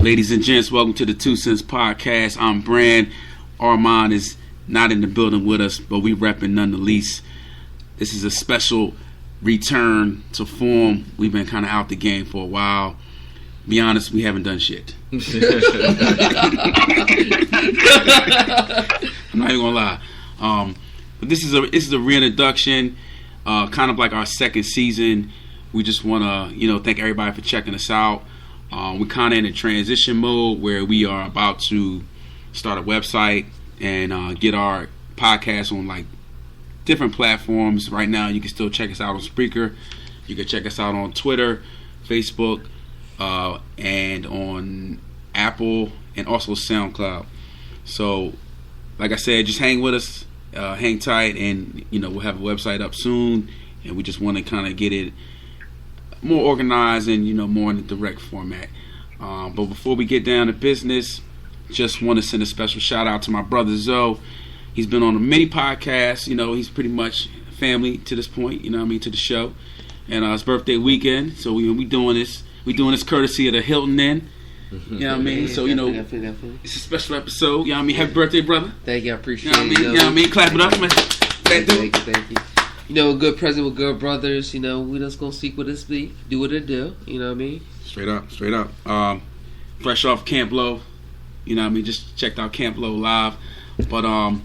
Ladies and gents, welcome to the 2 Cents Podcast. I'm Brand. Armand is not in the building with us, but we repping none the least. This is a special return to form. We've been kind of out the game for a while. Be honest, we haven't done shit. I'm not even gonna lie. But this is a reintroduction, kind of like our second season. We just want to, thank everybody for checking us out. We're kind of in a transition mode where we are about to start a website and get our podcast on like different platforms. Right now, you can still check us out on Spreaker. You can check us out on Twitter, Facebook, and on Apple, and also SoundCloud. So, like I said, just hang with us, hang tight, and we'll have a website up soon. And we just want to kind of get it more organized and more in the direct format. But before we get down to business, just want to send a special shout out to my brother Zoe. He's been on many podcasts. He's pretty much family to this point. To the show. And his birthday weekend, so we doing this. We doing this courtesy of the Hilton Inn. You know what I mean? So Definitely. it's a special episode. You know what I mean? Happy birthday, brother. Thank you, I appreciate it. You know what I mean? Clap it up, man. Thank you. A good present with good brothers. We just gonna seek what this be, do what it do. You know what I mean? Straight up. Fresh off Camp Low. Just checked out Camp Low live. But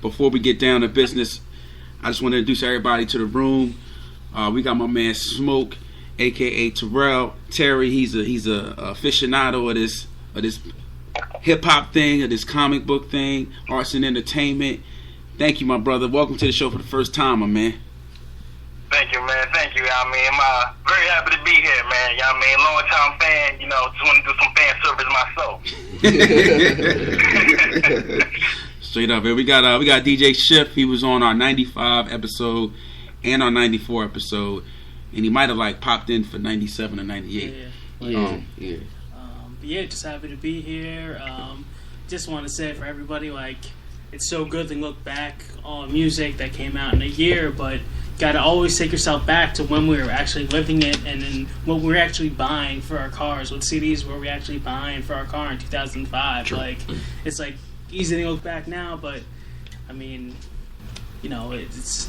before we get down to business, I just want to introduce everybody to the room. We got my man Smoke, aka Terry. He's a aficionado of this hip hop thing, of this comic book thing, arts and entertainment. Thank you, my brother. Welcome to the show for the first time, my man. Thank you, man. Thank you. I'm very happy to be here, man. Long time fan. Just want to do some fan service myself. Straight up, man. We got DJ Schiff. He was on our 95 episode and our 94 episode, and he might have popped in for 97 or 98. Yeah. Just happy to be here. Just want to say for everybody, it's so good to look back on music that came out in a year, but gotta always take yourself back to when we were actually living it, and then what we were actually buying for our cars. What CDs were we actually buying for our car in 2005? True. It's easy to look back now, but it's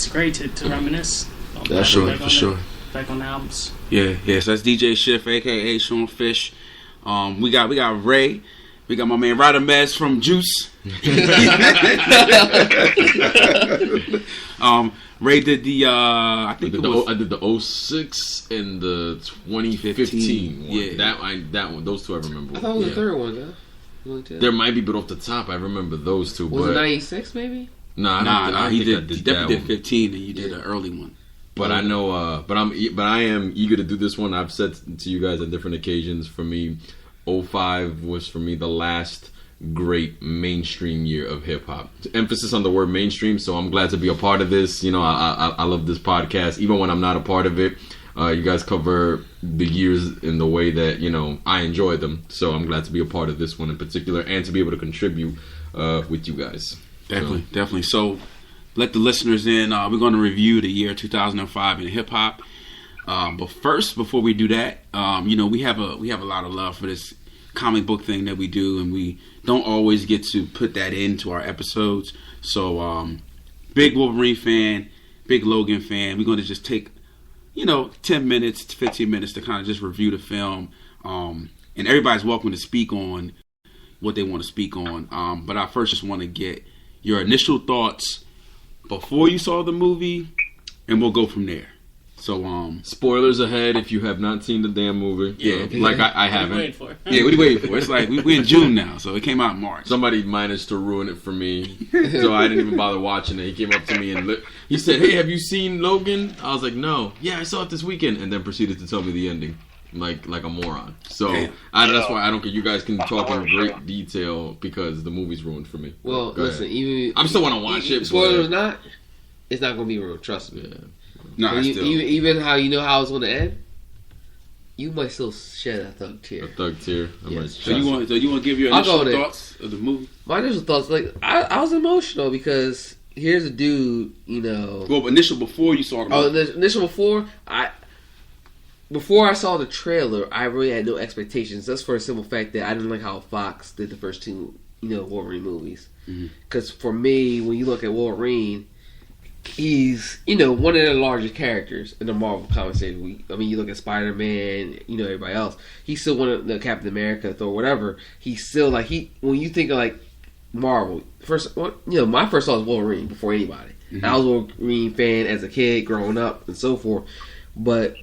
great to reminisce. For sure. Back on the albums. Yeah. So that's DJ Schiff, aka Sean Fish. We got Ray. We got my man Radamez from Juice. Ray did the I did the 06 and the 2015 one. Yeah. That one. Those two I remember. I thought it was the third one, though. There might be, but off the top I remember those two. Was it 96 maybe? Nah. He definitely did 15, and you did an early one. But I know, but I am eager to do this one. I've said to you guys on different occasions. For me, 05 was for me the last great mainstream year of hip hop. Emphasis on the word mainstream. So I'm glad to be a part of this. I love this podcast, even when I'm not a part of it. You guys cover the years in the way that I enjoy them. So I'm glad to be a part of this one in particular, and to be able to contribute with you guys. Definitely. So let the listeners in. We're going to review the year 2005 in hip hop. But first, before we do that, we have a lot of love for this comic book thing that we do, and we don't always get to put that into our episodes. So, big Wolverine fan, big Logan fan. We're going to just take 10 minutes to 15 minutes to kind of just review the film. And everybody's welcome to speak on what they want to speak on. But I first just want to get your initial thoughts before you saw the movie, and we'll go from there. So, spoilers ahead if you have not seen the damn movie. Yeah. I haven't. What are you waiting for? Yeah, what are you waiting for? It's like we're in June now, so it came out in March. Somebody managed to ruin it for me, so I didn't even bother watching it. He came up to me and he said, "Hey, have you seen Logan?" I was like, "No." "Yeah, I saw it this weekend," and then proceeded to tell me the ending, like a moron. So that's why I don't care. You guys can talk in great detail because the movie's ruined for me. Well, listen, even I still want to watch it. Spoilers or not, it's not gonna be real. Trust me. Yeah. No, even how how it's gonna end, you might still shed a thug tear. A thug tear. So you want to give your initial thoughts of the movie? My initial thoughts, I was emotional because here's a dude, Well, initial before you saw the movie. Oh, the initial before before I saw the trailer, I really had no expectations. Just for a simple fact that I didn't like how Fox did the first two, Wolverine movies. Because for me, when you look at Wolverine, he's one of the largest characters in the Marvel comic series. I mean, you look at Spider-Man, everybody else. He's still one of the Captain America, Thor, whatever. He's still like when you think of like Marvel, my first thought was Wolverine before anybody. I was a Wolverine fan as a kid, growing up, and so forth. But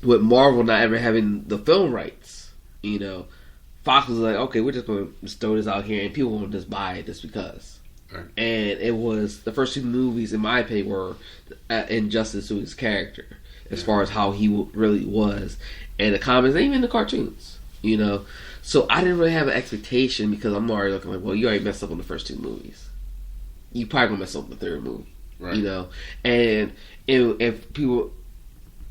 with Marvel not ever having the film rights, Fox was like, okay, we're just going to throw this out here, and people will just buy it just because. Right. And it was the first two movies, in my opinion, were injustice to his character as far as how he really was, and the comics, and even the cartoons. So I didn't really have an expectation because I'm already looking like, well, you already messed up on the first two movies. You probably gonna mess up on the third movie, right. And if people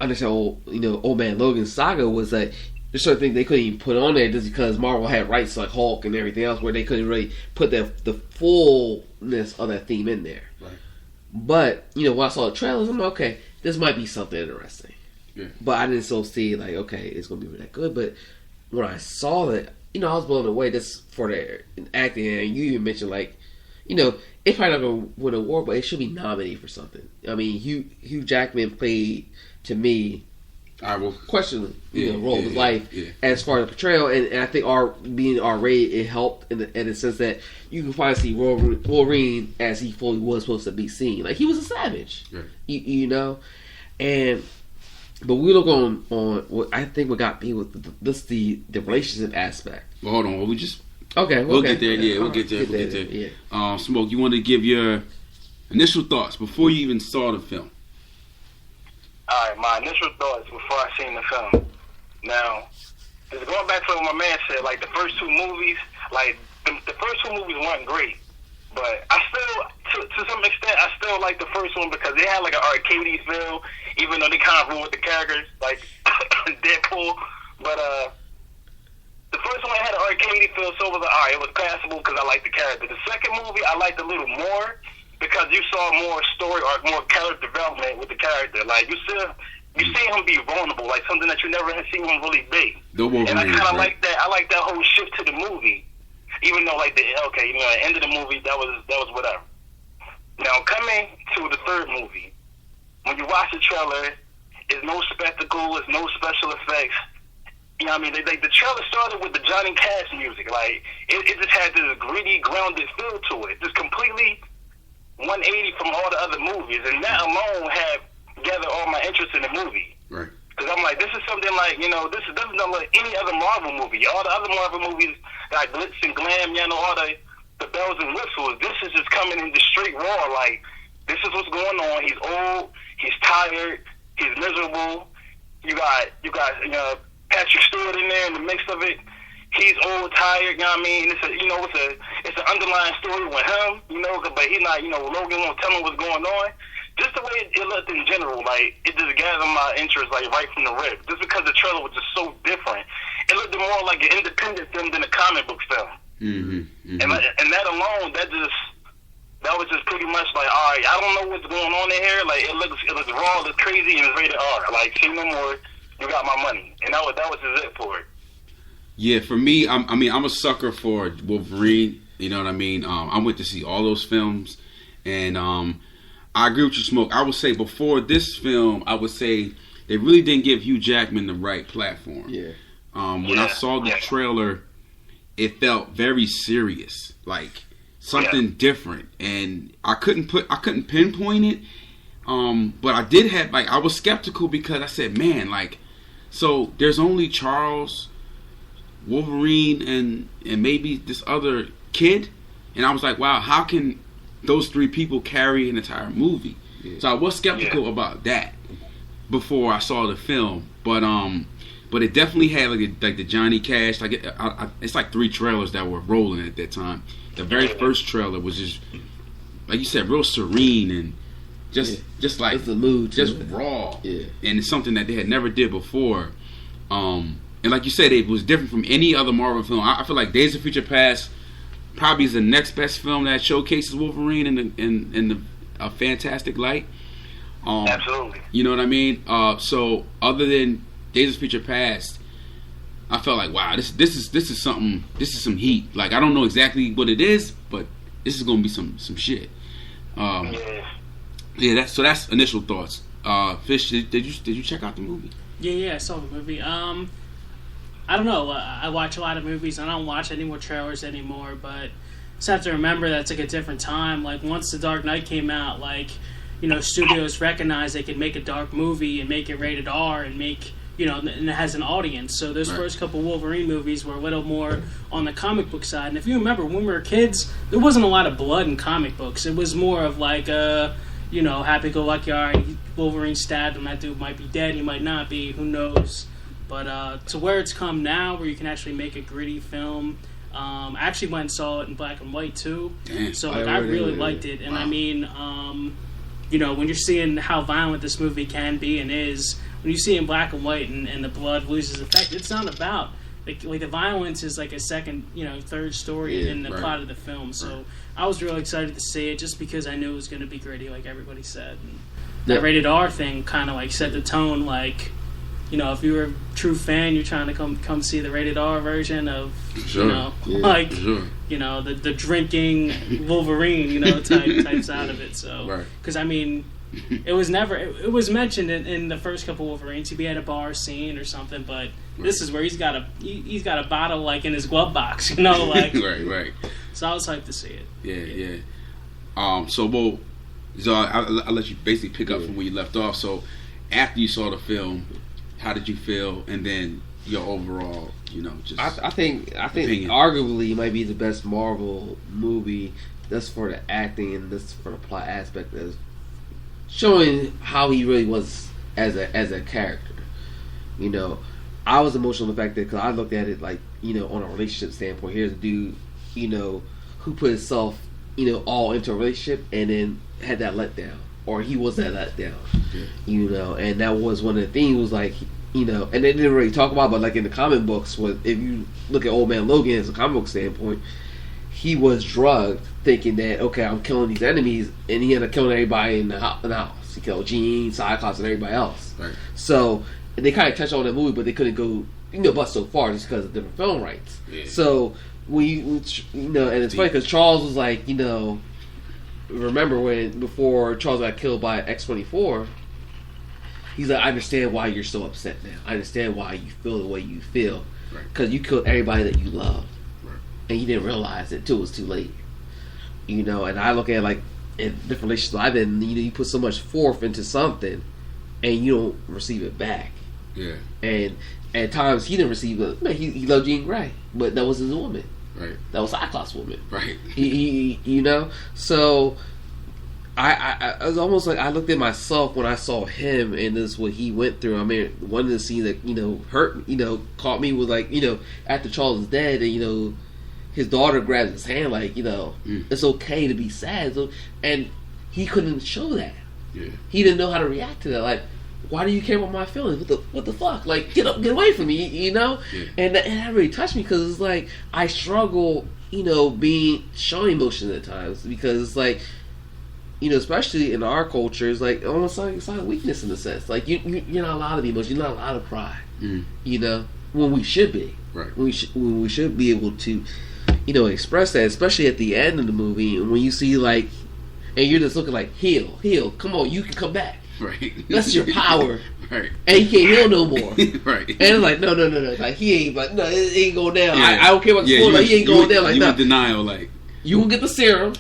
understand, Old Man Logan's saga was that there's certain things they couldn't even put on there just because Marvel had rights to like Hulk and everything else, where they couldn't really put the fullness of that theme in there. Right. But when I saw the trailers, I'm like, okay, this might be something interesting. Yeah. But I didn't see like, okay, it's gonna be that good. But when I saw it, I was blown away just for the acting. And you even mentioned like, it's probably not gonna win an award, but it should be nominated for something. I mean, Hugh Jackman played, to me, questionable role of his life as far as the portrayal, and I think being R-rated, it helped in the sense that you can finally see Wolverine as he fully was supposed to be seen. Like, he was a savage, right. But we look on what I think what got me with the relationship aspect. Well, hold on. We just we'll get there. Yeah, we'll get there. Yeah. Smoke, you want to give your initial thoughts before you even saw the film? All right, my initial thoughts before I seen the film. Now, just going back to what my man said, like the first two movies, like the first two movies weren't great, but I still, to some extent, I still like the first one because they had like an arcadey feel, even though they kind of ruined with the characters, like Deadpool. But the first one had an arcadey feel, so it was like, all right, it was passable because I liked the character. The second movie, I liked a little more because you saw more story arc, more character development with the character. Like you see him be vulnerable, like something that you never had seen him really be. And I kind of like that. I like that whole shift to the movie, even though like the end of the movie that was whatever. Now coming to the third movie, when you watch the trailer, it's no spectacle, it's no special effects. You know what I mean? The trailer started with the Johnny Cash music. Like, it just had this gritty, grounded feel to it. Just completely 180 from all the other movies. And that alone had gathered all my interest in the movie. Right. Because I'm like, this is something like, this is not like any other Marvel movie. All the other Marvel movies got glitz and glam, all the bells and whistles. This is just coming in the straight raw. Like, this is what's going on. He's old. He's tired. He's miserable. You got Patrick Stewart in there in the mix of it. He's old, tired, you know what I mean? It's an underlying story with him, but he's not, Logan won't tell him what's going on. Just the way it looked in general, like, it just gathered my interest, like, right from the rip. Just because the trailer was just so different. It looked more like an independent film than a comic book film. Mm-hmm. And that alone, that was just pretty much like, all right, I don't know what's going on in here. Like, it looks raw, it looks crazy, and it's rated R. Like, say no more, you got my money. And that was just it for it. Yeah, for me, I'm a sucker for Wolverine. You know what I mean? I went to see all those films, and I agree with you, Smoke. I would say before this film, I would say they really didn't give Hugh Jackman the right platform. Yeah. When I saw the trailer, it felt very serious, like something different, and I couldn't pinpoint it. But I did have I was skeptical because I said, man, so there's only Charles, Wolverine, and maybe this other kid, and I was like, wow, how can those three people carry an entire movie? Yeah. So I was skeptical about that before I saw the film, but it definitely had like the Johnny Cash, it's like three trailers that were rolling at that time. The very first trailer was just, like you said, real serene and just like the mood, just raw, and it's something that they had never did before. And like you said, it was different from any other Marvel film. I feel like Days of Future Past probably is the next best film that showcases Wolverine in a fantastic light. Absolutely. You know what I mean? So other than Days of Future Past, I felt like, wow, this is something. This is some heat. Like, I don't know exactly what it is, but this is gonna be some shit. Yeah, that's initial thoughts. Fish, did you check out the movie? Yeah, I saw the movie. I don't know. I watch a lot of movies. I don't watch any more trailers anymore, but just have to remember that's like a different time. Like, once The Dark Knight came out, like, you know, studios recognized they could make a dark movie and make it rated R and make, you know, and it has an audience. So those first couple Wolverine movies were a little more on the comic book side. And if you remember, when we were kids, there wasn't a lot of blood in comic books. It was more of like, you know, happy-go-lucky, all right, Wolverine stabbed him, that dude might be dead, he might not be, who knows. But to where it's come now, where you can actually make a gritty film. I actually went and saw it in black and white, too. Damn. So like, I really liked it. And I mean, you know, when you're seeing how violent this movie can be and is, when you see it in black and white and the blood loses effect, it's not about like the violence is like a second, you know, third story in the plot of the film. So I was really excited to see it just because I knew it was going to be gritty, like everybody said. And that rated R thing kind of like set the tone. Like, you know, if you were a true fan, you're trying to come see the rated R version of, you know, like, you know, the drinking Wolverine, you know, types out of it. So, because I mean, it was mentioned in the first couple Wolverines. He had a bar scene or something, but this is where he's got a bottle like in his glove box, you know, like right. So I was hyped to see it. Yeah. So I'll let you basically pick up from where you left off. So after you saw the film, how did you feel? And then your overall, you know, just I think opinion. Arguably it might be the best Marvel movie. That's for the acting and this for the plot aspect of showing how he really was as a character. You know, I was emotional in the fact that because I looked at it like, you know, on a relationship standpoint. Here's a dude, you know, who put himself, you know, all into a relationship and then had that letdown, or he was that letdown. You know, and that was one of the things was like, you know, and they didn't really talk about, but like in the comic books, if you look at Old Man Logan as a comic book standpoint, he was drugged thinking that, okay, I'm killing these enemies, and he ended up killing everybody in the house. He killed Jean, Cyclops, and everybody else. Right. So they kind of touched on that movie, but they couldn't go, you know, but so far just because of different film rights. Yeah. So when you know, and it's funny because Charles was like, you know, remember before Charles got killed by X-24, he's like, I understand why you're so upset now. I understand why you feel the way you feel, because you killed everybody that you love. And you didn't realize it till it was too late. You know, and I look at it like in different relationships I've been, you know, you put so much forth into something and you don't receive it back. Yeah. And at times he didn't receive it. Man, he loved Jean Grey, but that was his woman. Right. That was Cyclops' woman. Right. He you know, so I was almost like I looked at myself when I saw him and this what he went through. I mean, one of the scenes that, you know, hurt, you know, caught me was like, you know, after Charles is dead and, you know, his daughter grabs his hand like, you know, it's okay to be sad. So, and he couldn't show that. Yeah. He didn't know how to react to that. Like, why do you care about my feelings? What the fuck? Like, get away from me, you know? Yeah. And that really touched me because it's like, I struggle, you know, showing emotion at times because it's like, you know, especially in our culture, it's like almost like it's like a weakness in a sense. Like, you're not allowed to be emotional. You're not allowed to cry, you know, when we should be. Right. When we should be able to, you know, express that, especially at the end of the movie, and when you see like, and you're just looking like, heal, come on, you can come back. Right. That's your power. Right. And he can't heal no more. Right. And it's like, no, like he ain't, like, no, it ain't going down. Yeah. I don't care about the spoiler, he ain't going down like that. You that. in denial, like. You will get the serum.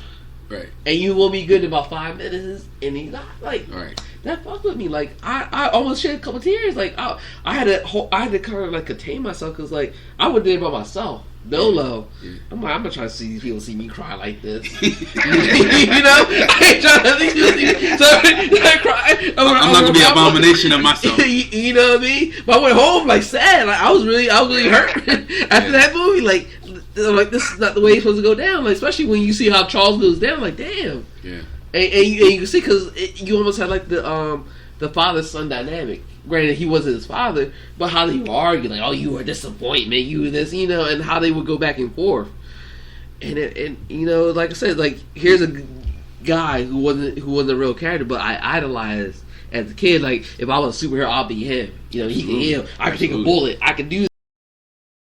Right. And you will be good in about 5 minutes, and he's not like. Right. That fucked with me. Like I almost shed a couple tears. Like I had to kind of like contain myself because like I went there by myself, dolo. Yeah. I'm like, I'm not trying to see these people see me cry like this. You know, I ain't trying to see people so cry. I'm not gonna be an abomination of myself. You know what I mean? But I went home like sad. Like I was really hurt after that movie. Like this is not the way it's supposed to go down. Like especially when you see how Charles goes down. Like damn. Yeah. And you can see because you almost had like the father-son dynamic. Granted, he wasn't his father, but how they would argue, like, "Oh, you were a disappointment, you were this," you know, and how they would go back and forth. And you know, like I said, like here's a guy who wasn't a real character, but I idolized as a kid, like if I was a superhero, I'll be him. You know, he can heal. I can take a Absolutely. bullet. I can do